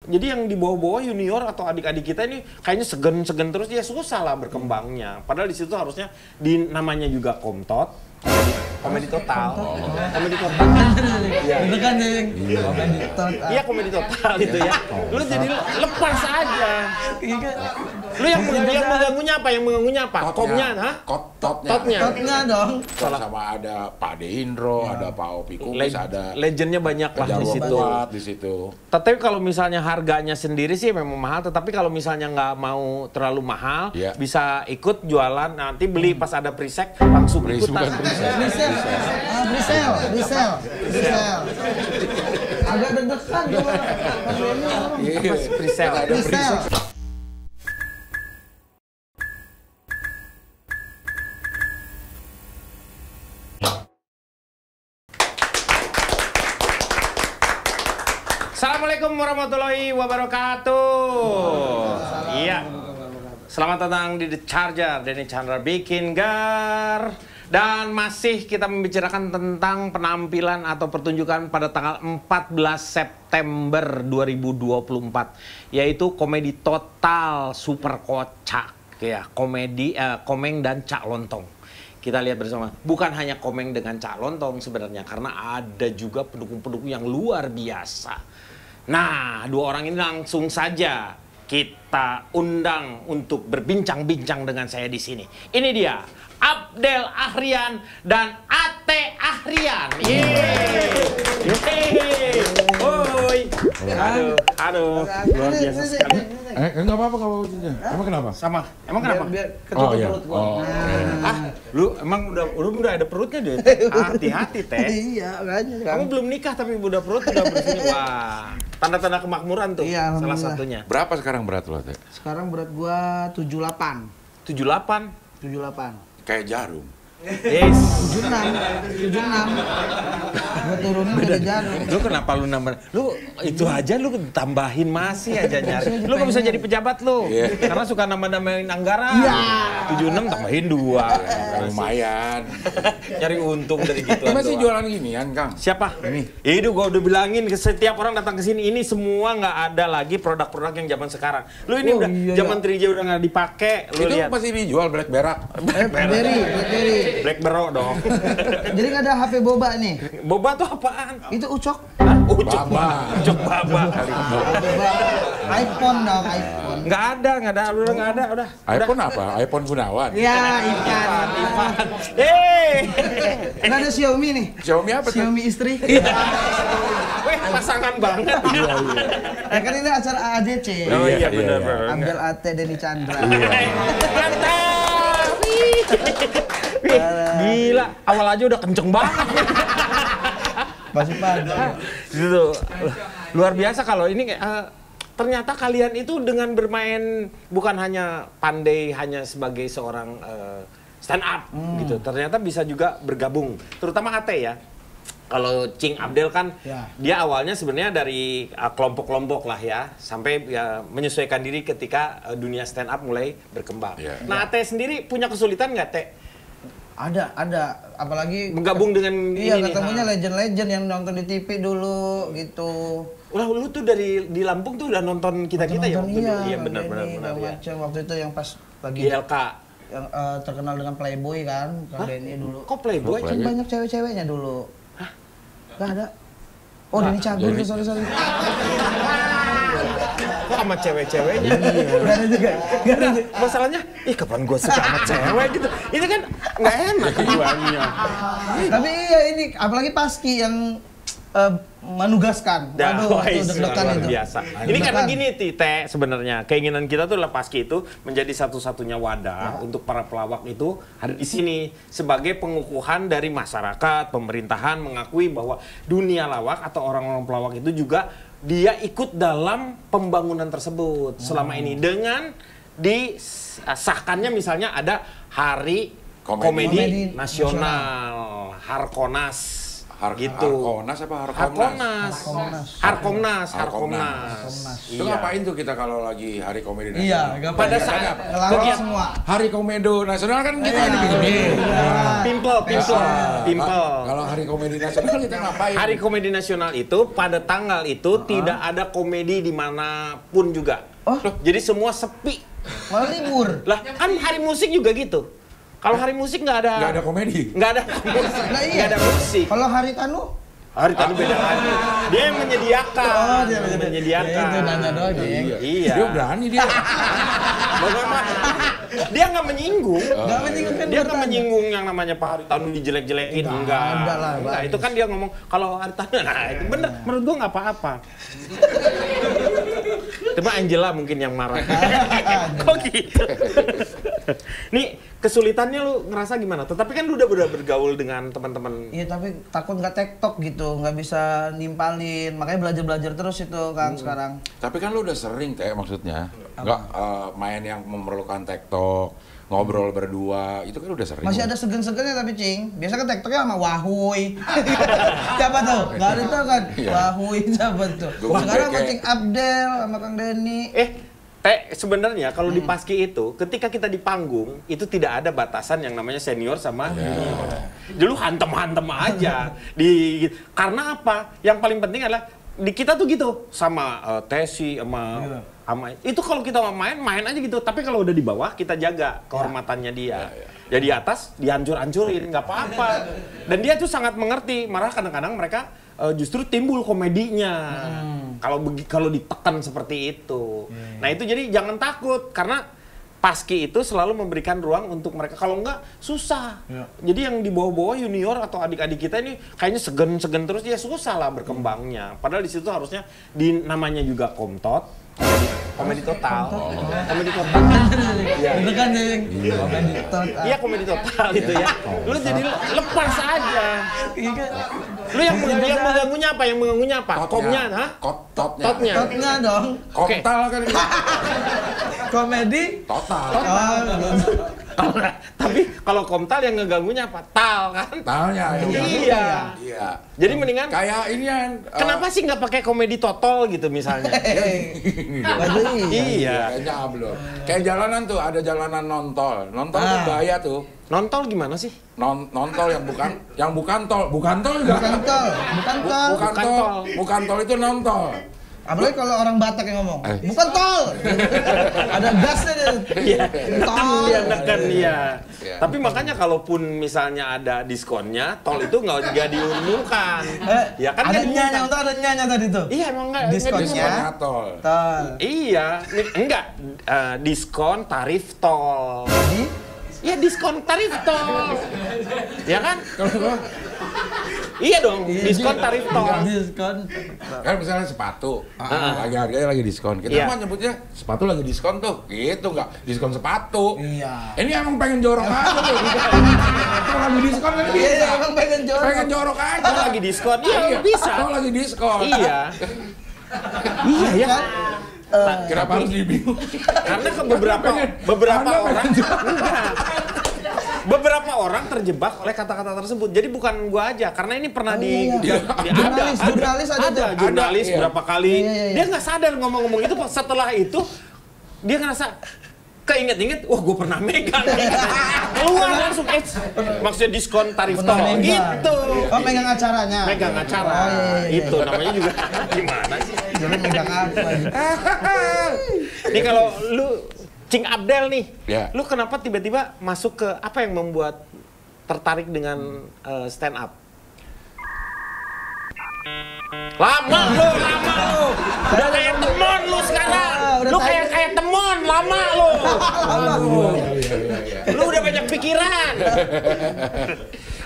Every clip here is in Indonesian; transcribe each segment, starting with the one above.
Jadi yang di bawah-bawah junior atau adik-adik kita ini kayaknya segan-segan terus, dia susah lah berkembangnya. Padahal di situ harusnya namanya juga Komtot, komedi total. Komedi total. Itu kan yang komedi total. Iya, komedi total itu ya. Lu jadi lepas aja. Lu yang mengganggunya apa? Yang mengganggunya apa? Kopnya, hah? Totnya. Totnya dong. Sama ada Pak De Indro, ada Pak Opi Kumis, ada legendnya banyak lah di situ. Tapi kalau misalnya harganya sendiri sih memang mahal, tetapi kalau misalnya nggak mau terlalu mahal, bisa ikut jualan, nanti beli pas ada presek langsung ikutan. Brisel. Agak deg-degan cuma Presel. Assalamualaikum warahmatullahi wabarakatuh. Iya. Selamat datang di The Charger, Denny Chandra bikin gar. Dan masih kita membicarakan tentang penampilan atau pertunjukan pada tanggal 14 September 2024, yaitu komedi total super kocak ya, komedi Komeng dan Cak Lontong. Kita lihat bersama, bukan hanya Komeng dengan Cak Lontong sebenarnya, karena ada juga pendukung-pendukung yang luar biasa. Nah, dua orang ini langsung saja kita undang untuk berbincang-bincang dengan saya di sini. Ini dia, Abdel Ahrian dan Ate Ahrian. Hoi. Aduh, luar biasa sekali. Enggak apa-apa kalau emang kenapa? Sama. Emang kenapa? Biar ketutup perut gua. Lu emang udah ada perutnya deh. Hati-hati, Teh. Iya, makanya. Kamu belum nikah tapi udah perut udah bersini. Wah, tanda-tanda kemakmuran tuh. Iya, salah satunya. Berapa sekarang berat lo, Teh? Sekarang berat gua 78. 78. 78. Kayak jarum. Yes. 76. Gua turunin udah jarum. Lu kenapa lu nambah? Lu itu aja lu tambahin masih aja nyari. Lu gak bisa jadi pejabat lu. Karena suka nambah-nambahin anggaran. 76 tambahin 2. Lumayan. Nyari untung dari gitu. Masih jualan ginian, Kang? Siapa? Ini. Itu gua udah bilangin ke setiap orang datang ke sini, ini semua nggak ada lagi produk-produk yang zaman sekarang. Lu ini udah zaman 3J udah nggak dipakai. Lu Itu lihat. masih dijual Black Berak. Blackberry. Black Bro dong. Jadi nggak ada HP boba nih. Boba tuh apaan? Itu ucok. Ucok baba kali. iPhone dong, iPhone. Nggak ada, udah nggak ada, udah. iPhone apa? iPhone Gunawan. Ya, ikan. Nggak ada Xiaomi nih. Xiaomi apa tuh? Xiaomi istri. Weh, pasangan banget. Ya kan ini acara AADC. Oh iya benar. Abdel Ate Denny Chandra. Mantap. Gila, awal aja udah kenceng banget. Masih pagi. Gitu. Luar biasa kalau ini ternyata kalian itu dengan bermain bukan hanya pandai hanya sebagai seorang stand up gitu. Ternyata bisa juga bergabung, terutama Ate ya. Kalau Cing Abdel kan dia awalnya sebenarnya dari kelompok-kelompok lah ya, sampai ya menyesuaikan diri ketika dunia stand up mulai berkembang. Nah, Ate sendiri punya kesulitan nggak, Teh? Ada, apalagi Menggabung dengan ini ketemunya legend-legend yang nonton di TV dulu gitu. Wah, lu tuh di Lampung tuh udah nonton kita ya waktu dulu. Iya benar ya. Waktu itu yang pas lagi di LK yang terkenal dengan Playboy kan, Kang Denny dulu. Kok Playboy? Kan banyak cewek-ceweknya dulu. Hah? Gak ada. Oh, Denny cabul tuh, sorry. Kok sama cewek-ceweknya? Gak ada juga. Masalahnya, kapan gue suka sama cewek gitu. Itu kan nggak enak keduanya. Tapi iya ini, apalagi Paski yang menugaskan. Waduh, itu deg-degan itu. Biasa. Ini karena gini, Teh, sebenarnya keinginan kita tuh adalah Paski itu menjadi satu-satunya wadah untuk para pelawak itu ada di sini sebagai pengukuhan dari masyarakat, pemerintahan mengakui bahwa dunia lawak atau orang-orang pelawak itu juga dia ikut dalam pembangunan tersebut selama ini dengan disahkannya misalnya ada Hari Komedi Nasional, Harkonas. gitu. Harkonas apa Harkomnas? Harkomnas. Itu ngapain tuh kita kalau lagi Hari Komedi Nasional? Iya, pada saat ngelarang semua. Hari Komedo Nasional kan kita Iya. gini. Pimple. Kalau Hari Komedi Nasional kita ngapain? Hari Komedi Nasional itu pada tanggal itu tidak ada komedi dimanapun juga. Oh. Jadi semua sepi. Malah libur. Lah kan hari musik juga gitu. Kalau hari musik nggak ada komedi. nggak ada Nah, iya. nggak ada musik. Kalau hari Tanu? Hari tadi beda lagi. Dia yang menyediakan. Oh, dia menyediakan. Ya, itu nanya doang ya. Iya. Dia berani dia. Bagaimana? Dia nggak menyinggung. Nggak menyinggung kan Dia nggak bertanya. menyinggung yang namanya Pak Haritanu dijelek-jelekin. Enggak. ada lah, Enggak. Itu kan dia ngomong kalau Haritanu, nah itu bener. Menurut gua nggak apa-apa. Cuma Angela mungkin yang marah. Kok gitu? Nih kesulitannya lu ngerasa gimana? Tetapi kan lu udah bergaul dengan teman-teman. Iya, tapi takut nggak tektok gitu, nggak bisa nimpalin. Makanya belajar terus itu kan sekarang. Tapi kan lu udah sering teh maksudnya. Enggak main yang memerlukan tektok, ngobrol berdua, itu kan udah sering. Masih ada segen-segennya tapi Cing. Biasa kan tektoknya sama Wahuy. Siapa tuh? Nggak ada tuh kan? Iya. Wahuy siapa tuh? Gua Sekarang sama kayak- Cing Abdel sama Kang Denny. Sebenarnya kalau di Paski itu, ketika kita di panggung, itu tidak ada batasan yang namanya senior sama junior. Dulu hantem-hantem aja. Karena apa? Yang paling penting adalah di kita tuh gitu sama Tesi sama itu kalau kita mau main aja gitu. Tapi kalau udah di bawah kita jaga kehormatannya dia. Ya di atas dihancur-hancurin nggak apa-apa. Dan dia tuh sangat mengerti. Malah kadang-kadang mereka justru timbul komedinya. Kalau ditekan seperti itu. Nah itu jadi jangan takut karena Paski itu selalu memberikan ruang untuk mereka. Kalau enggak susah. Jadi yang di bawah-bawah junior atau adik-adik kita ini kayaknya segen-segen terus ya susah lah berkembangnya. Padahal di situ harusnya namanya juga Komtot. Komedi total. Komedi total. Itu kan Cing. Komedi total. Iya komedi total itu ya. Lu jadi lepas aja. Iya kan? Lu yang mengganggunya apa? Yang mengganggunya apa? Komnya, hah? Totnya. Totnya. Totnya dong. Komtal kan ini. Komedi. Total. Tapi kalau Komtal yang ngeganggunya apa? Tal kan? Talnya. Iya. Iya. Jadi mendingan Kayak ini kan. kenapa sih nggak pakai komedi total gitu misalnya? Waduh, Iya. Kayaknya belum. Kayak jalanan tuh ada jalanan nontol. Nontol tuh bahaya tuh. Nontol gimana sih? Nontol yang bukan tol juga. Bukan tol. Bukan tol itu nontol. Apalagi kalau orang Batak yang ngomong, bukan tol. Ada gasnya dia. Iya. Tol. Iya, neken iya. Iya. Tapi makanya kalaupun misalnya ada diskonnya, tol itu nggak diumumkan. Ya kan ada nggak nyanya, diumumkan. untuk ada nyanya tadi tuh. Iya emang nggak Diskonnya. Diskonnya tol. Tol. Iya, enggak diskon tarif tol. Iya diskon tarif tol. Ya kan? Iya dong, diskon tarif tol. Diskon. Kan misalnya sepatu, lagi harganya lagi diskon. Kita Iya. mah nyebutnya sepatu lagi diskon tuh, gitu nggak diskon sepatu. Iya. Ini emang pengen jorok aja tuh. Kalau lagi diskon kan Iya, bisa. emang pengen jorok. Pengen jorok aja. Tol lagi diskon, iya bisa. Tol lagi diskon. Iya. Iya ya. Kenapa harus dibingung? Karena ke beberapa orang enggak. Beberapa orang terjebak oleh kata-kata tersebut. Jadi bukan gua aja, karena ini pernah Jurnalis ada tuh. jurnalis Iya. berapa kali. Iya. Dia nggak sadar ngomong-ngomong itu. Setelah itu dia ngerasa keinget-inget, wah gue pernah megang. Keluar langsung, maksudnya diskon tarif tol Pernah megang. gitu. Oh, megang acaranya. Megang acara. Oh, iya. Itu namanya juga gimana sih? Jadi megang apa? Nih kalau lu Cing Abdel nih, Ya. lu kenapa tiba-tiba masuk ke apa yang membuat tertarik dengan stand up? Lama lu. Udah kayak temon lu sekarang. Lu kayak temon, lama lu. Lu udah banyak pikiran.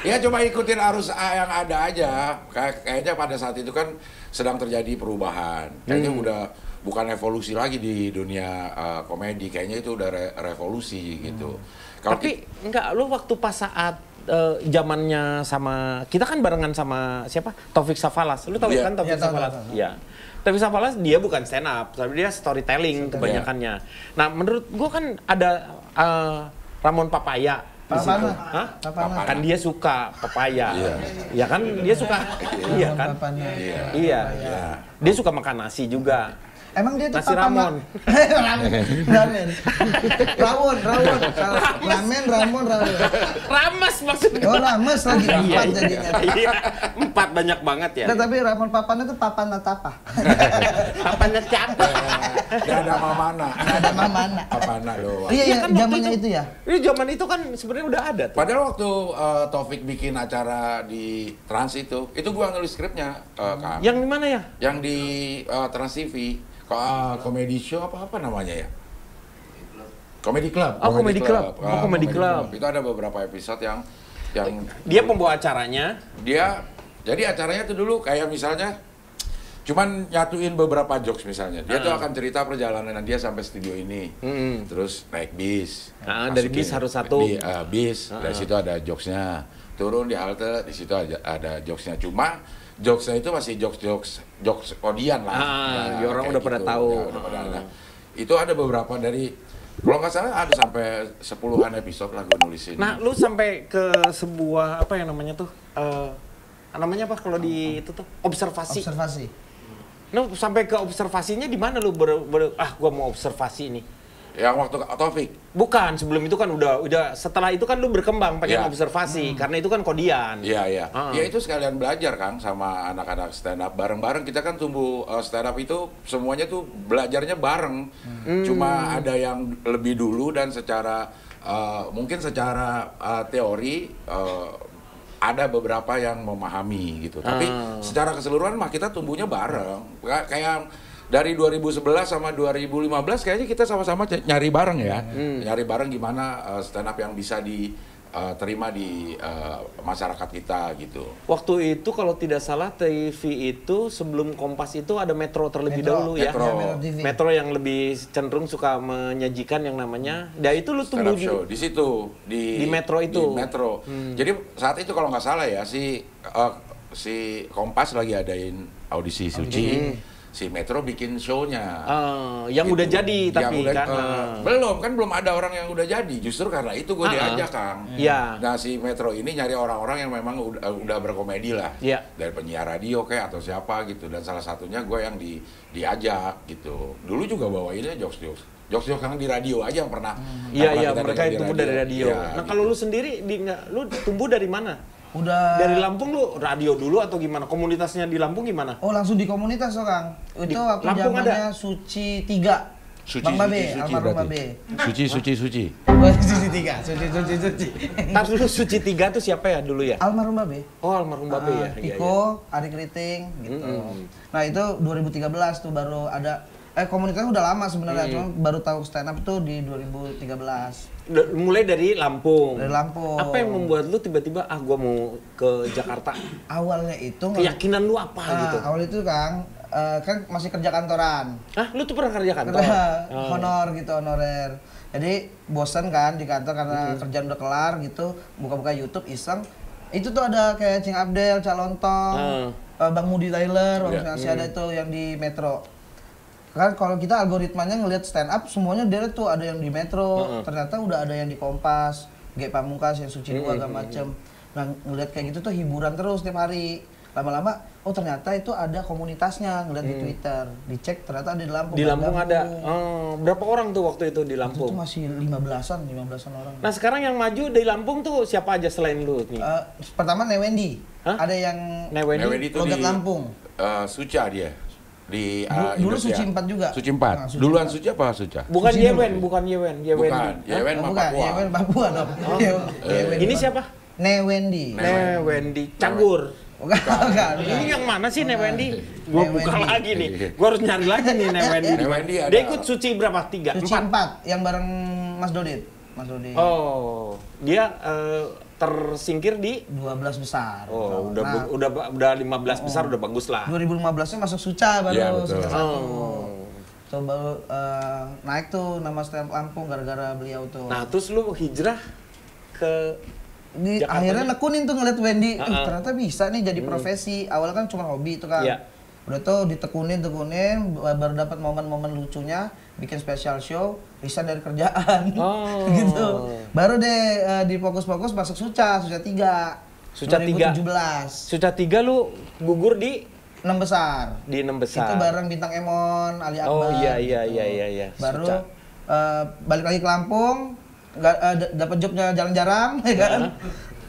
Ya coba ikutin arus yang ada aja. Kayaknya pada saat itu kan sedang terjadi perubahan. Kayaknya udah bukan evolusi lagi di dunia komedi. Kayaknya itu udah revolusi gitu. Kalau Tapi enggak, lu waktu pas saat zamannya sama kita kan barengan sama siapa? Taufik Safalas. Lu tahu Iya. kan Taufik Iya, tahu, Safalas? tahu. Iya. Taufik Safalas dia bukan stand up, tapi dia storytelling kebanyakannya. Nah, menurut gua kan ada Ramon Papaya. di situ. Papana. Hah? Papana. Kan dia suka pepaya. Iya. Ya kan dia suka. Iya kan? Papana. Iya. Dia suka makan nasi juga. Emang dia tuh Nasi ramon. Ramen. Rawon. Ramen, ramon. Rames maksudnya. Oh, rames lagi empat Iya, jadinya. Iya. 4 banyak banget ya. Nah, tapi ramon papan itu papan natapa. Apanya siapa? Nggak ada mamana. Ada mamana. Papana doang. Iya, Iya kan waktu zamannya itu ya. Ini zaman itu kan sebenarnya udah ada tuh. Padahal waktu Taufik bikin acara di Trans itu gua nulis skripnya, Kang. Yang di mana ya? Yang di Trans TV, komedi show apa namanya ya? Comedy Club. Oh, Comedy Club. Oh, Comedy Club. Itu ada beberapa episode yang Dia pembawa acaranya. jadi acaranya tuh dulu kayak misalnya cuman nyatuin beberapa jokes misalnya. Dia tuh akan cerita perjalanan dia sampai studio ini. Terus naik bis. Dari bis harus satu. Bis, dari situ ada jokesnya. Turun di halte, di situ ada jokesnya. Cuma jokesnya itu masih jokes kodian lah. Ya, orang udah pada tahu. Ya, udah pada ada. Itu ada beberapa dari, kalau nggak salah ada sampai 10-an episode lah gue nulisin. Nah, lu sampai ke sebuah apa yang namanya tuh? Namanya apa kalau di itu tuh? Observasi. Lu sampai ke observasinya di mana lu gua mau observasi ini. Yang waktu Taufik. Bukan, sebelum itu kan udah setelah itu kan lu berkembang pengen Ya. observasi karena itu kan kodian. Iya. Ya itu sekalian belajar Kang sama anak-anak stand up bareng-bareng. Kita kan tumbuh stand up itu semuanya tuh belajarnya bareng. Cuma ada yang lebih dulu dan secara mungkin secara teori ada beberapa yang memahami gitu. Tapi secara keseluruhan mah kita tumbuhnya bareng. Kayak dari 2011 sama 2015 kayaknya kita sama-sama nyari bareng ya. Nyari bareng gimana stand up yang bisa diterima di masyarakat kita gitu. Waktu itu kalau tidak salah TV itu sebelum Kompas itu ada Metro terlebih dahulu ya. Metro yang lebih cenderung suka menyajikan yang namanya. Dan itu lu tumbuh stand up show di situ di Metro itu. Di Metro. Jadi saat itu kalau nggak salah ya si Kompas lagi adain audisi Suci. Si Metro bikin show-nya. Yang udah jadi tapi kan. Belum ada orang yang udah jadi. Justru karena itu gue diajak, Kang. Iya. Nah, si Metro ini nyari orang-orang yang memang udah berkomedi lah. Iya. Dari penyiar radio kayak atau siapa gitu. Dan salah satunya gue yang diajak gitu. Dulu juga bawainnya jokes-jokes yang di radio aja yang pernah. Iya, mereka tumbuh dari radio. Ya, nah, kalau lu sendiri lu tumbuh dari mana? Udah Dari Lampung lu radio dulu atau gimana? Komunitasnya di Lampung gimana? Oh, langsung di komunitas tuh, Kang. Itu waktu Lampung zamannya Suci 3. Bang Babe, almarhum Babe. Suci. Oh, Suci 3. Suci. Ntar dulu Suci 3 tuh siapa ya dulu ya? Almarhum Babe. Oh, almarhum Babe ya. Iya, Tiko, Ari Kriting gitu. Nah, itu 2013 tuh baru ada komunitasnya udah lama sebenarnya, cuma baru tahu stand up tuh di 2013. Mulai dari Lampung. Dari Lampung. Apa yang membuat lu tiba-tiba gua mau ke Jakarta? Awalnya itu Keyakinan lu apa gitu? Awal itu Kang, kan masih kerja kantoran. Lu tuh pernah kerja kantor? Honor gitu, honorer. Jadi bosan kan di kantor karena kerjaan udah kelar gitu, buka-buka YouTube iseng. Itu tuh ada kayak Cing Abdel, Cak Lontong, Bang Mudi Tyler, masih ada itu yang di Metro. Kan kalau kita algoritmanya ngelihat stand up semuanya dia tuh ada yang di Metro, ternyata udah ada yang di Kompas, G Pamungkas, yang Suci 2 segala macem. Nah, ngelihat kayak gitu tuh hiburan terus tiap hari. Lama-lama, oh ternyata itu ada komunitasnya, ngeliat di Twitter, dicek ternyata ada di Lampung. Di Lampung ada. Berapa orang tuh waktu itu di Lampung? Itu masih 15-an orang. Nah, sekarang yang maju di Lampung tuh siapa aja selain lu nih? Pertama Newendi. Ada yang Newendi itu logat Lampung. Suca dia. Di dulu Suci 4 juga. Suci 4. Duluan Suci apa Suca? Bukan Suci Yewen. Yewen bukan, Yewen Papua dong. Ini siapa? Newendi. Cagur. Bukan. Ini yang mana sih Newendi? Gua buka lagi nih. Gua harus nyari lagi nih Newendi. ada. Dia ikut Suci berapa? 3? Suci 4 yang bareng Mas Dodit. Oh, dia tersingkir di 12 besar. Oh, udah 15 besar udah bagus lah. 2015-nya masuk Suca baru. Iya, betul. Tuh baru naik tuh nama stand Lampung gara-gara beliau tuh. Nah, terus lu hijrah ke akhirnya nekunin tuh ngeliat Wendy, ternyata bisa nih jadi profesi. Awalnya kan cuma hobi itu kan. Iya. Udah tuh ditekunin, baru dapat momen-momen lucunya, bikin special show, resign dari kerjaan. Gitu. Baru deh di fokus-fokus masuk Suca 3. Suca 3. 2017. Suca 3 lu gugur di 6 besar. Di 6 besar. Itu bareng Bintang Emon, Ali Akbar. Oh iya iya gitu. iya. Baru Suca. balik lagi ke Lampung, dapat jobnya jarang-jarang, ya kan?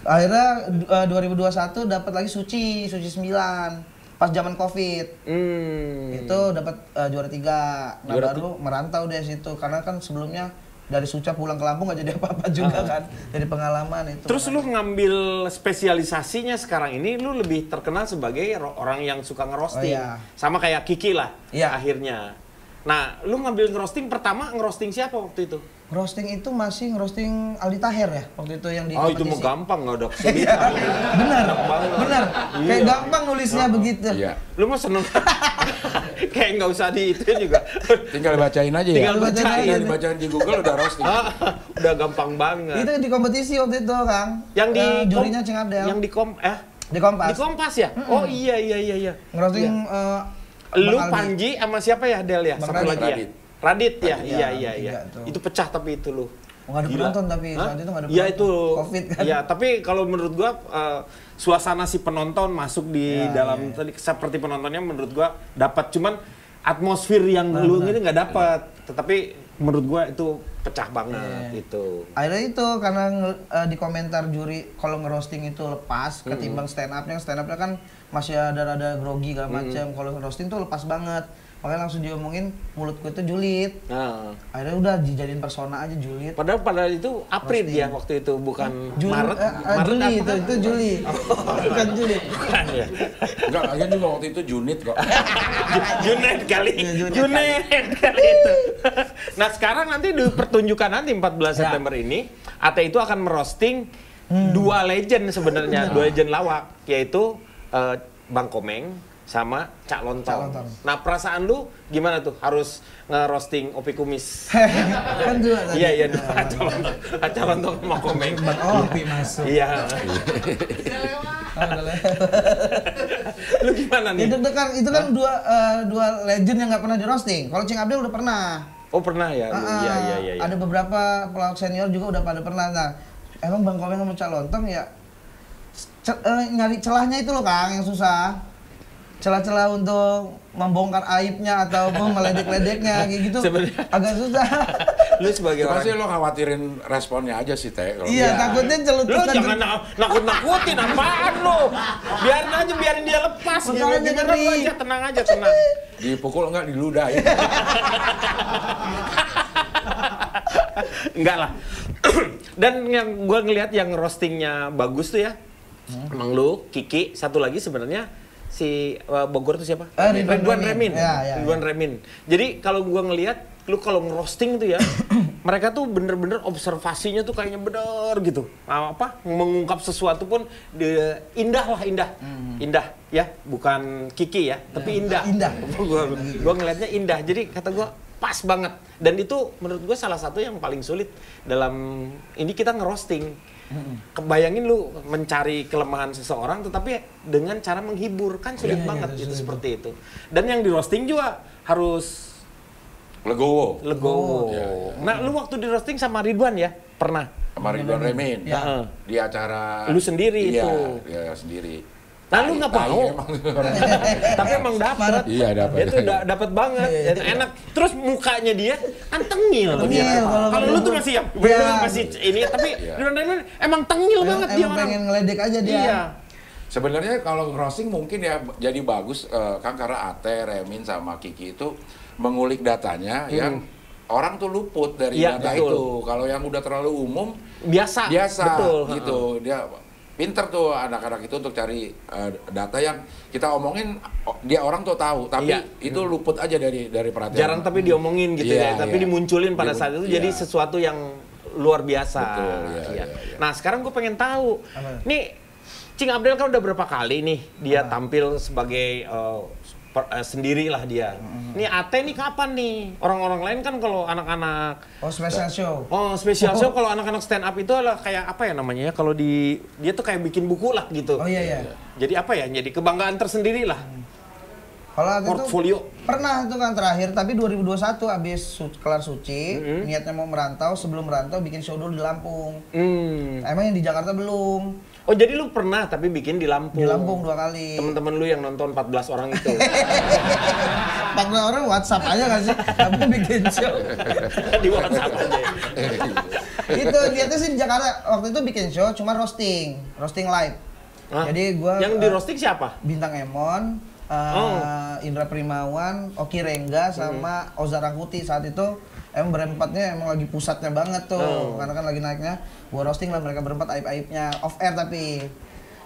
Akhirnya 2021 dapat lagi Suci 9 pas zaman Covid. Itu dapat juara 3. Nah, baru merantau deh situ karena kan sebelumnya dari Suca pulang ke Lampung gak jadi apa-apa juga kan. Jadi pengalaman itu. Terus lu ngambil spesialisasinya sekarang ini lu lebih terkenal sebagai orang yang suka ngerosting. Sama kayak Kiki lah akhirnya. Nah, lu ngambil ngerosting pertama ngerosting siapa waktu itu? Roasting itu masih ngerosting Aldi Taher ya waktu itu yang di Oh, kompetisi. itu mah gampang nggak ada kesulitan. benar. Kayak gampang nulisnya begitu. Iya. Lu mah seneng. Kayak nggak usah di itu juga. Tinggal bacain aja ya. Tinggal bacain. Dibacain di Google udah roasting. Udah gampang banget. Itu di kompetisi waktu itu, Kang. Yang di jurinya Cing Abdel. Yang di Kompas. Di Kompas ya? Oh iya. Ngerosting lu Panji sama siapa ya Del ya? Satu lagi ya. Radit ya, iya. Itu pecah tapi itu lu. Nggak ada penonton tapi saat itu nggak ada penonton. Iya itu. Covid kan. Iya, tapi kalau menurut gua suasana si penonton masuk di dalam tadi seperti penontonnya menurut gua dapat, cuman atmosfer yang lu ini nggak dapat. Tetapi menurut gua itu pecah banget itu. Akhirnya itu karena di komentar juri kalau ngerosting itu lepas ketimbang stand up-nya kan masih ada rada grogi segala macam. Kalau ngerosting tuh lepas banget. Makanya langsung diomongin mulut gue tuh julid. Akhirnya udah dijadiin persona aja julid. Padahal itu April dia waktu itu bukan Maret. Juli itu Juli. Bukan Juli. Enggak, lagian juga waktu itu Junit kok. Junet kali itu. Nah sekarang nanti di pertunjukan nanti 14 September ini, Ate itu akan merosting dua legend sebenarnya, dua legend lawak, yaitu Bang Komeng sama Cak Lontong. Nah perasaan lu gimana tuh harus nge-roasting Opi Kumis? Kan dua tadi. Iya Cak Lontong sama Komeng. Opi masuk. Iya. Lu gimana nih? Deg-degan itu kan dua legend yang nggak pernah di roasting. Kalau Cing Abdel udah pernah. Oh pernah ya? Iya. Ada beberapa pelawak senior juga udah pada pernah. Nah, emang Bang Komeng sama Cak Lontong ya nyari celahnya itu loh Kang yang susah. Celah-celah untuk membongkar aibnya ataupun meledek-ledeknya kayak gitu agak susah. Lu sebagai orang pasti lo khawatirin responnya aja sih Teh. Iya, takutnya celutukan. Lu jangan nakut-nakutin apaan lu. Biarin dia lepas gitu. Aja tenang. Dipukul enggak diludahin. Enggak lah. Dan yang gua ngelihat yang roastingnya bagus tuh ya. Emang lu, Kiki, satu lagi sebenarnya si Bogor tuh siapa? Ridwan Remin. Ridwan Remin. Jadi kalau gua ngelihat lu kalau ngerosting tuh ya, mereka tuh bener-bener observasinya tuh kayaknya bener gitu. Mengungkap sesuatu pun indah ya, bukan Kiki ya, tapi indah. Gua ngelihatnya indah. Jadi kata gua pas banget. Dan itu menurut gua salah satu yang paling sulit dalam ini kita ngerosting. Kebayangin lu mencari kelemahan seseorang tetapi dengan cara menghibur kan sulit banget itu seperti itu. Dan yang di roasting juga harus legowo. Nah, lu waktu di roasting sama Ridwan ya? Pernah? Sama Ridwan Remin. Di acara lu sendiri itu. Iya, sendiri. Nah, lu nggak mau. Tapi emang dapat. Iya, dapat. Itu dapat banget. Enak. Terus mukanya dia kan tengil. Kalau lu tuh masih masih ini, tapi emang tengil banget dia orang. Pengen ngeledek aja dia. Iya. Sebenarnya kalau roasting mungkin ya jadi bagus kan karena Ate, Remin sama Kiki itu mengulik datanya yang orang tuh luput dari data itu. Kalau yang udah terlalu umum biasa betul. Gitu. Dia pinter tuh anak-anak itu untuk cari data yang kita omongin dia orang tuh tahu tapi itu luput aja dari perhatian. Jarang tapi diomongin gitu tapi dimunculin pada saat itu jadi sesuatu yang luar biasa. Betul, Nah sekarang gue pengen tahu nih Cing Abdel kan udah berapa kali nih dia tampil sebagai sendirilah dia. Ini Ate nih kapan nih? Orang-orang lain kan kalau anak-anak special show. Special show kalau anak-anak stand up itu adalah kayak apa ya namanya ya? Kalau dia tuh kayak bikin buku lah gitu. Oh iya. Jadi apa ya? Jadi kebanggaan tersendiri lah. Kalau atlet portfolio? itu pernah itu kan terakhir, tapi 2021 habis kelar suci, niatnya mau merantau, sebelum merantau bikin show dulu di Lampung. Emang yang di Jakarta belum. Oh jadi lu pernah tapi bikin di Lampung? Di Lampung 2 kali. Temen-temen lu yang nonton 14 orang itu? 14 orang WhatsApp aja nggak sih? Tapi bikin show. Di WhatsApp aja. Itu niatnya sih di Jakarta, waktu itu bikin show cuma roasting live. Jadi gua yang di roasting siapa? Bintang Emon, Indra Primawan, Oki Rengga sama Oza Rangkuti. Saat itu emang berempatnya emang lagi pusatnya banget tuh, karena kan lagi naiknya. Gua roasting lah mereka berempat aib-aibnya off air tapi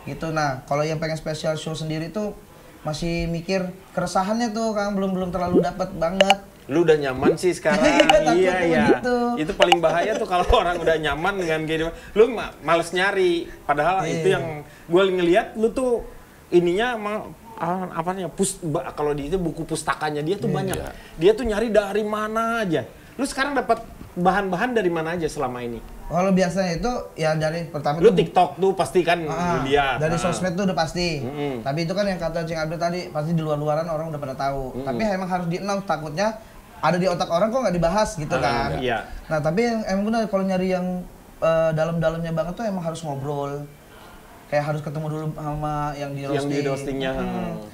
gitu. Nah kalau yang pengen special show sendiri tuh masih mikir keresahannya tuh, Kang, belum terlalu dapat banget. Lu udah nyaman sih sekarang. Iya ya. Itu paling bahaya tuh kalau orang udah nyaman dengan gini. Lu males nyari. Padahal itu yang gue ngelihat lu tuh ininya apa namanya? Kalau di itu buku pustakanya dia tuh banyak. Dia tuh nyari dari mana aja. Lu sekarang dapat bahan-bahan dari mana aja selama ini? Kalau biasanya itu ya dari pertama lu TikTok tuh pasti kan lu lihat. Dari sosmed tuh udah pasti. Tapi itu kan yang kata Cing Abdul tadi pasti di luar-luaran orang udah pada tahu. Tapi emang harus di-announce, takutnya ada di otak orang kok nggak dibahas gitu kan. Iya. Nah tapi emang benar kalau nyari yang dalam-dalamnya banget tuh emang harus ngobrol. Kayak harus ketemu dulu sama yang di roasting. Yang di roastingnya.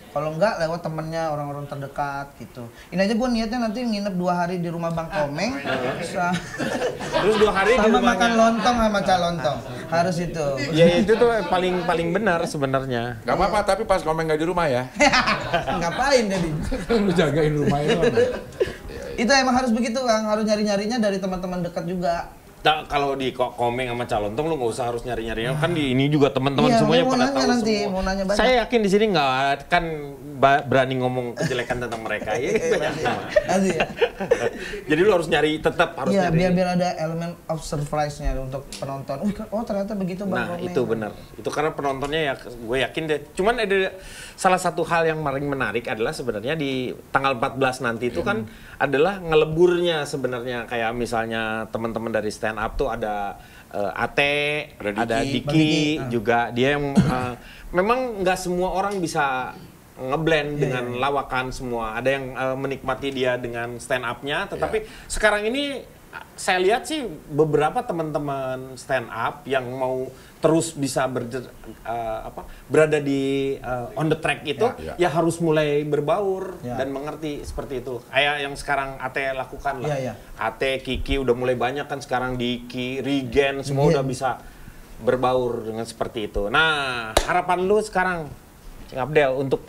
Kalau enggak lewat temennya, orang-orang terdekat gitu. Ini aja gue niatnya nanti nginep 2 hari di rumah Bang Komeng. Terus 2 hari sama di rumahnya. makan lontong sama calontong. Harus itu. Ya itu tuh paling benar sebenarnya. Gak apa-apa, tapi pas Komeng nggak di rumah ya. Ngapain jadi? Lu jagain rumah itu. Itu emang harus begitu, Kang. Harus nyari-nyarinya dari teman-teman dekat juga. Nah, kalau di Komeng sama Calontong lu nggak usah harus nyari-nyari. Kan di ini juga teman-teman semuanya pada tahu nanti, semua. Mau nanya banyak. Saya yakin di sini nggak akan berani ngomong kejelekan tentang mereka. Ya, jadi lu harus nyari, tetap harus nyari. Iya, biar ada elemen of surprise-nya untuk penonton. Oh ternyata begitu Bang Komeng. Nah, itu benar. Itu karena penontonnya ya gue yakin deh. Cuman ada salah satu hal yang paling menarik adalah sebenarnya di tanggal 14 nanti itu kan adalah ngeleburnya sebenarnya, kayak misalnya teman-teman dari stand up tuh ada Ate, ada Diki juga, dia yang memang nggak semua orang bisa ngeblend dengan lawakan semua. Ada yang menikmati dia dengan stand up-nya, tetapi sekarang ini saya lihat sih beberapa teman-teman stand up yang mau terus bisa berada di on the track itu ya harus mulai berbaur dan mengerti seperti itu. Kayak yang sekarang Ate lakukan lah. Ate, Kiki udah mulai banyak kan sekarang, Diki, Regen semua udah bisa berbaur dengan seperti itu. Nah, harapan lu sekarang Cing Abdel untuk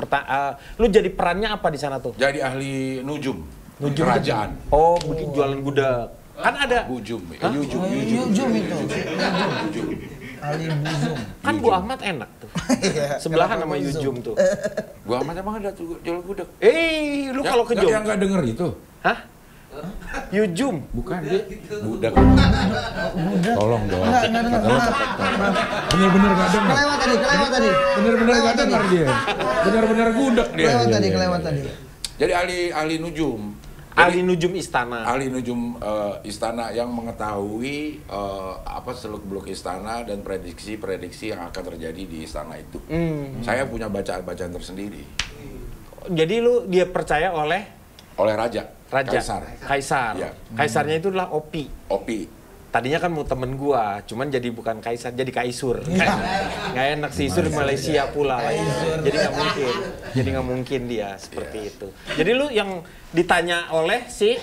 lu jadi perannya apa di sana tuh? Jadi ahli nujum kerajaan. Oh, bikin jualan gudeg. Kan ada Bujum, Yujum itu. Ali Buzum. Kan Bu Ahmad enak tuh. Sebelahan sama Yujum tuh. Bu Ahmad emang ada tuh jualan gudeg. Lu kalau ke Jogja. Yang nggak denger itu? Hah? Yujum. Bukan dia. Budak. Tolong dong. Enggak. Bener-bener nggak denger. Kelewat tadi. Bener-bener nggak denger dia. Bener-bener gudeg dia. Kelewat tadi. Jadi ahli nujum. Ahli nujum istana. Ahli nujum istana yang mengetahui seluk-beluk istana dan prediksi yang akan terjadi di istana itu. Saya punya bacaan-bacaan tersendiri. Jadi dia percaya oleh raja. Kaisar. Ya. Kaisarnya itu adalah Opi. Tadinya kan mau temen gua, cuman jadi bukan kaisar, jadi kaisur. Nggak enak sih, Isur Malaysia pula. Jadi nggak mungkin dia seperti itu. Jadi lu yang ditanya oleh si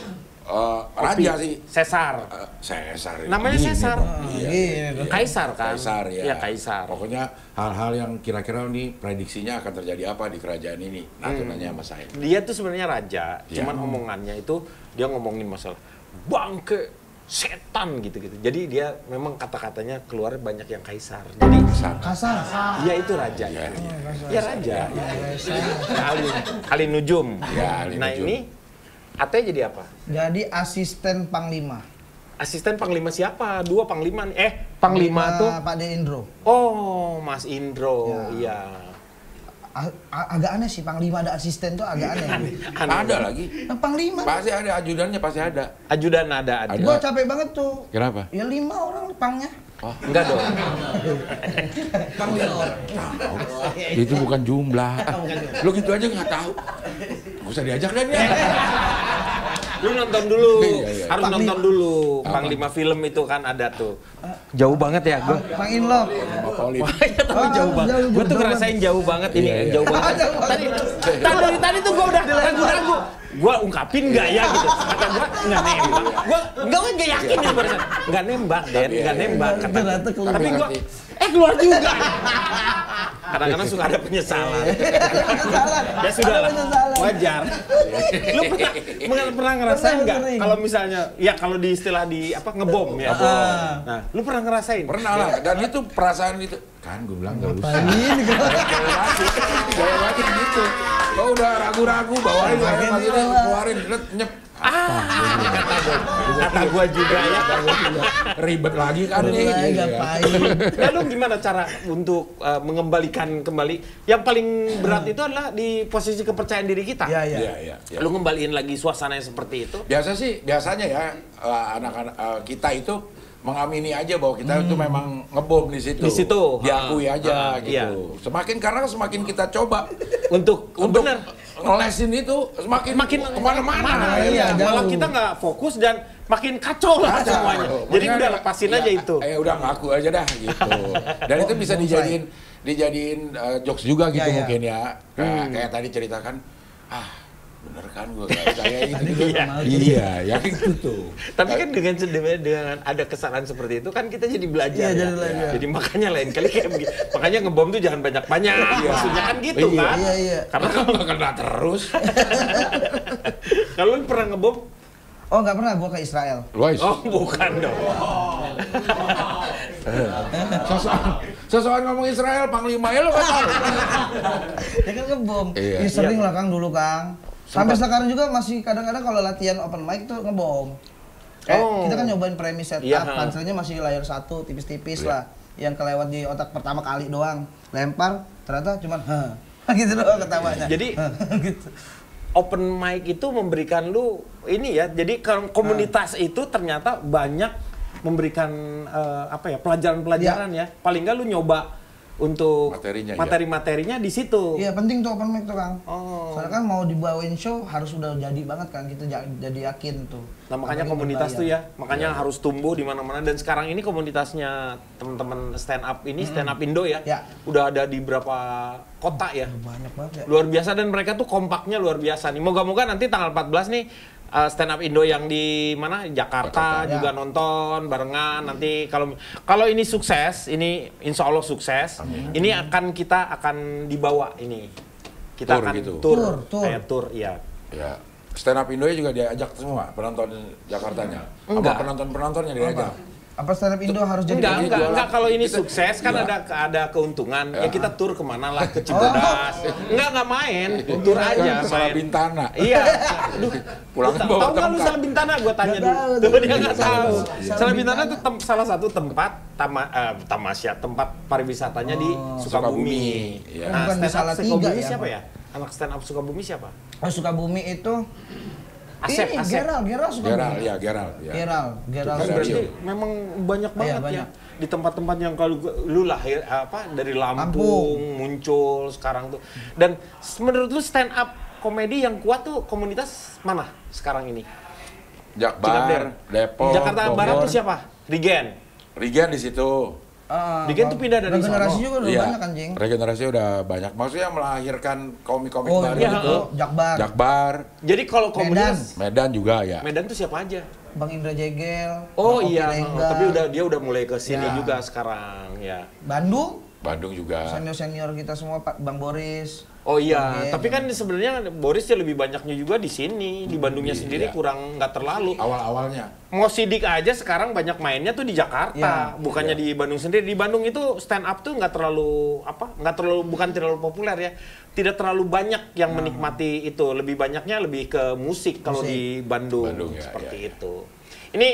raja sih. Caesar. Caesar. Namanya Caesar. Iya. Kaisar kan? Kaisar ya. Iya, kaisar. Pokoknya hal-hal yang kira-kira nih prediksinya akan terjadi apa di kerajaan ini. Nah, itu nanya sama saya. Dia tuh sebenarnya raja, cuman omongannya itu dia ngomongin masalah bangke, setan gitu-gitu. Jadi dia memang kata-katanya keluar banyak yang kaisar. Jadi kasar. Iya itu raja. Iya raja. Ahli nujum. Ya, ahli nah nujum. ini Ate jadi apa? Jadi asisten Panglima. Asisten Panglima siapa? Dua Panglima nih. Panglima tuh Pak De Indro. Oh, Mas Indro. Iya. Agak aneh sih Panglima ada asisten tuh agak aneh. Ada lagi. Nah, Panglima. Pasti ada ajudannya, pasti ada. Ajudan ada. Gua capek banget tuh. Kenapa? Ya 5 orang pangnya. Oh, Enggak dong. Kang Leon. itu bukan jumlah. Lu gitu aja nggak tahu. Nggak usah diajak kan ya. Lu nonton dulu, Iya. harus nonton dulu. Panglima film itu kan ada tuh. Jauh banget ya gua. Mang Inlok. Polip. Iya tapi jauh banget. jauh Gue tuh banget. ngerasain jauh banget ini, Iya. jauh banget. Dari tadi tuh gue udah ragu-ragu. Gue ungkapin nggak ya gitu. Kata gue nggak nembak. Gue nggak yakin ya barusan. Nggak nembak, Den. Nggak nembak. Kata. Ternyata keluar. Tapi gue, keluar juga. Kadang-kadang suka ada penyesalan. Ya sudah lah, wajar. Lu pernah ngerasain nggak? Sering. Kalau misalnya, ya kalau di istilah di apa ngebom ya. Nah, lu pernah ngerasain? Pernah lah. Dan itu perasaan itu. Kan gue bilang nggak usah. Ini Gaya lagi gitu. Lo udah ragu-ragu bawain lah ya, maksudnya keluarin nyep. Kata gua juga ya. Ribet lagi kan nih. ngapain? Lalu gimana cara untuk mengembalikan kembali? Yang paling berat itu adalah di posisi kepercayaan diri kita. Iya, iya. Iya. Lu ngembaliin lagi suasana yang seperti itu. Biasanya ya anak-anak kita itu mengamini aja bahwa kita itu memang ngebom di situ. Di situ. Diakui aja gitu. Iya. Semakin kita coba Untuk bener. ngelesin itu semakin kemana-mana. Iya, Malah jauh. kita nggak fokus dan makin kacau lah semuanya. Jadi Makanya udah lepasin aja itu. Udah ngaku aja dah gitu. Dan itu bisa dijadiin jokes juga gitu Iya, iya. mungkin ya. Kayak tadi ceritakan, bener kan gue gak percaya gitu. Iya, yakin gitu. Tapi kan dengan ada kesalahan seperti itu kan kita jadi belajar. Iya, ya. jadi belajar. Jadi makanya lain kali kayak begitu. Makanya ngebom tuh jangan banyak-banyak. Maksudnya kan gitu Iya. kan. Iya. Karena Kalau nggak kena terus. kalau lu pernah ngebom, Oh, nggak pernah gua ke Israel. Lois. oh bukan dong. Sosokan ngomong Israel, Panglima ya lo kan tahu. Ya kan ngebom. Iya. Ya, sering lah Kang dulu Kang. Sampai sekarang juga masih kadang-kadang kalau latihan open mic tuh ngebom. Kita kan nyobain premis setup, Iya. panselnya masih layar satu, tipis-tipis lah. Yang kelewat di otak pertama kali doang. Lempar, ternyata cuman gitu doang ketawanya. Jadi gitu. open mic itu memberikan lu ini ya. Jadi komunitas itu ternyata banyak memberikan pelajaran-pelajaran ya. Paling nggak lu nyoba untuk Materinya, materi-materinya di situ. Iya penting tuh open mic tuh Kang. Oh. Soalnya kan mau dibawain show harus udah jadi banget kan, kita jadi yakin tuh. Nah makanya Apalagi komunitas tuh berbayar. ya, makanya harus tumbuh di mana-mana dan sekarang ini komunitasnya teman-teman stand up ini, stand up Indo ya, Ya. udah ada di berapa kota ya. Banyak banget ya. Luar biasa dan mereka tuh kompaknya luar biasa nih. Moga-moga nanti tanggal 14 nih stand up Indo yang di mana Jakarta ya. juga nonton barengan nanti kalau ini sukses, ini insya Allah sukses. Ini kita akan dibawa ini. Kita Tour akan gitu. Tour. kayak tour ya. Ya. Stand up Indo juga diajak semua penonton Jakartanya. Enggak. Apa penonton-penontonnya diajak? Apa stand up Indo harus jadi Enggak, kalau ini Kita- sukses kan Iya. ada keuntungan. Ya kita tur kemana lah, ke Cibodas. Enggak main, tur aja Salah main. Bintana. Iya. Aduh, Pulang tahu bawa nggak lu tongkat. Salah Bintana? Gue tanya Nggak dulu. tahu, Tuh tuh. dia nggak tahu. Salah Salah Bintana Bintana. tuh salah satu tempat tamasya, tempat pariwisatanya di Sukabumi. Sukabumi, iya. Nah, Bukan di stand up Salatiga Sukabumi ya, siapa Pak? ya? Anak stand up Sukabumi siapa? Oh, Sukabumi itu Asep, ini Asep. Geral Sukabumi. Geral. Geral Geral. Berarti Iya. memang banyak banget banyak. ya di tempat-tempat yang kalau lu lahir dari Lampung muncul sekarang tuh. Dan menurut lu stand up komedi yang kuat tuh komunitas mana sekarang ini? Jakbar, Depok, Jakarta Bogor. Barat tuh siapa? Rigen. Rigen di situ. Digen tuh pindah dari generasi sono. juga udah Iya. banyak anjing. Regenerasi udah banyak. Maksudnya melahirkan komik-komik Oh baru iya, gitu. Jakbar, Jakbar, Jadi kalau komunitas Medan juga ya. Medan tuh siapa aja? Bang Indra Jegel, Oh Bang Oki iya, Lengga. tapi dia udah mulai ke sini Ya. juga sekarang ya. Bandung juga. Senior kita semua Pak Bang Boris. Oh iya, Oke. tapi kan sebenarnya Boris ya lebih banyaknya juga di sini, di Bandungnya Iya. sendiri kurang nggak terlalu. Awal-awalnya. Mau sidik aja sekarang banyak mainnya tuh di Jakarta, Ya, bukannya di Bandung sendiri. Di Bandung itu stand up tuh bukan terlalu populer ya. Tidak terlalu banyak yang menikmati itu. Lebih banyaknya lebih ke musik kalau di Bandung, Bandung, ya, seperti ya. itu. Ini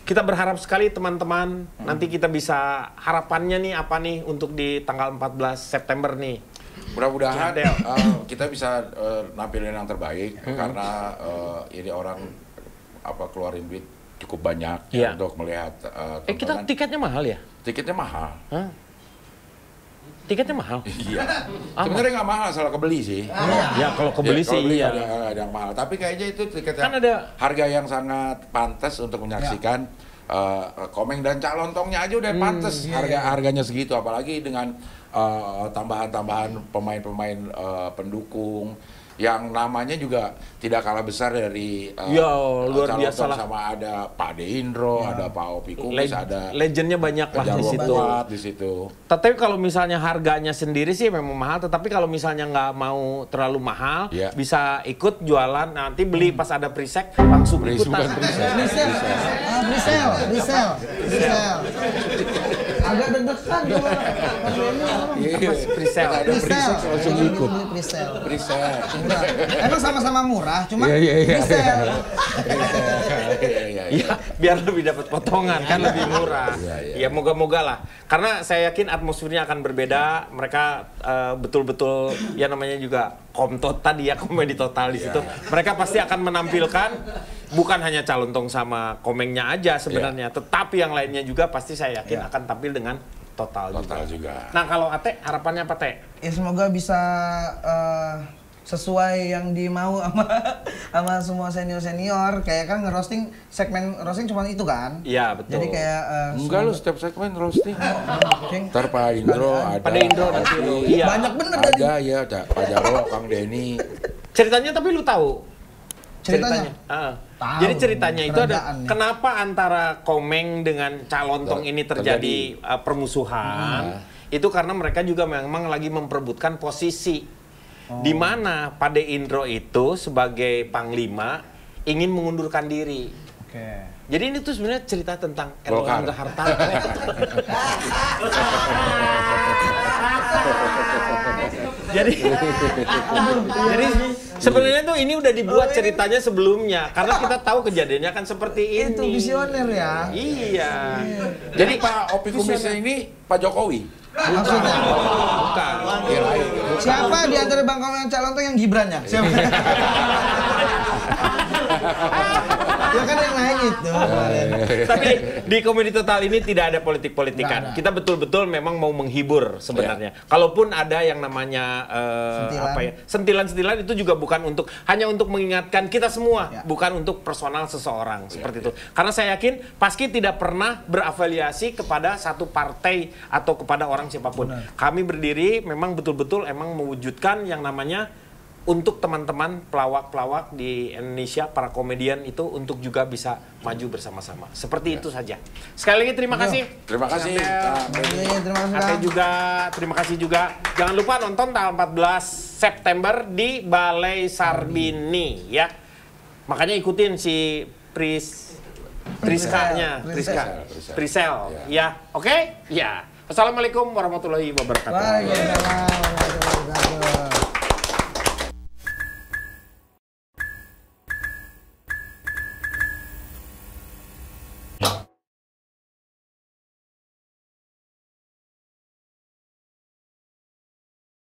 kita berharap sekali teman-teman nanti kita bisa harapannya nih apa nih untuk di tanggal 14 September nih. Mudah-mudahan Del. kita bisa nampilin yang terbaik karena ini orang keluarin duit cukup banyak Iya. untuk melihat Kita tontonan. tiketnya mahal ya? Tiketnya mahal. Hah? Tiketnya mahal? Iya. Sebenarnya nggak mahal, asal kebeli sih. Ya kalau kebeli Ya, sih iya. ada yang mahal. Tapi kayaknya itu tiket Kan yang ada- harga yang sangat pantas untuk menyaksikan Komeng dan Cak Lontongnya aja udah pantas harganya segitu. Apalagi dengan tambahan-tambahan pemain-pemain pendukung yang namanya juga tidak kalah besar dari Ya, luar Cak biasa Lontong, lah. sama ada Pak De Indro, ada Pak Opi Kumis, ada Legendnya banyak lah di Jarwo situ. Kuat di situ. Tapi kalau misalnya harganya sendiri sih memang mahal, tetapi kalau misalnya nggak mau terlalu mahal, Iya. bisa ikut jualan, nanti beli pas ada pre-sec langsung ikutan. Bukan Presale. Agak deg-degan tuh. Iya, Pre-sale. ada pre-sale langsung ikut. Presale. Presale. Murah. Emang sama-sama murah, cuma Iya. presale. Iya. Ya, biar lebih dapat potongan kan lebih murah. Iya. Ya moga-moga lah. Karena saya yakin atmosfernya akan berbeda. Mereka betul-betul ya namanya juga komtot tadi ya, komedi total di situ. Mereka pasti akan menampilkan bukan hanya Calontong sama Komengnya aja sebenarnya, tetapi yang lainnya juga pasti saya yakin akan tampil dengan total juga. Nah, kalau Ate harapannya apa, Teh? Ya semoga bisa sesuai yang dimau sama semua senior-senior. Kayak kan ngerosting, segmen roasting cuma itu kan. Iya, betul. Jadi kayak Enggak lu setiap segmen roasting. Cing, Ntar Pak Indro ada. Pada Indro nanti lu. Iya. banyak bener tadi Ada ya, ada Pak Jarwo, Kang Denny. Ceritanya tapi lu tahu? ceritanya. Tahu. Jadi ceritanya itu ada Kerajaan nih. kenapa antara Komeng dengan Calontong ini terjadi permusuhan? Itu karena mereka juga memang lagi memperebutkan posisi. Di mana Pak De Indro itu sebagai panglima ingin mengundurkan diri. Oke. Jadi ini tuh sebenarnya cerita tentang Golkar. Erlangga Hartarto. jadi sebenarnya tuh ini udah dibuat ceritanya sebelumnya karena kita tahu kejadiannya kan seperti ini. Itu visioner ya. Iya. Jadi Pak Opi Kumisnya ini Pak Jokowi. Maksudnya Bukan. Kirain. siapa di antara Bang Komeng dan Calontong yang Gibran ya? Siapa? Ya kan yang lain itu. Tapi di Komedi Total ini tidak ada politik-politikan. Nggak ada. Kita betul-betul memang mau menghibur sebenarnya. Kalaupun ada yang namanya Sentilan. apa ya? Sentilan-sentilan itu juga bukan untuk hanya untuk mengingatkan kita semua, Ya. bukan untuk personal seseorang seperti itu. Karena saya yakin Paski tidak pernah berafiliasi kepada satu partai atau kepada orang siapapun. Kami berdiri memang betul-betul emang mewujudkan yang namanya untuk teman-teman pelawak-pelawak di Indonesia, para komedian itu untuk juga bisa maju bersama-sama. Seperti itu saja. Sekali lagi terima kasih. Terima kasih. Kang Denny. Terima kasih. Ate Kang. juga, terima kasih juga. Jangan lupa nonton tanggal 14 September di Balai Sarbini ya. Makanya ikutin si Priskanya, Presale. Prisel. Ya, oke? Ya. Assalamualaikum warahmatullahi wabarakatuh. Waalaikumsalam warahmatullahi wabarakatuh.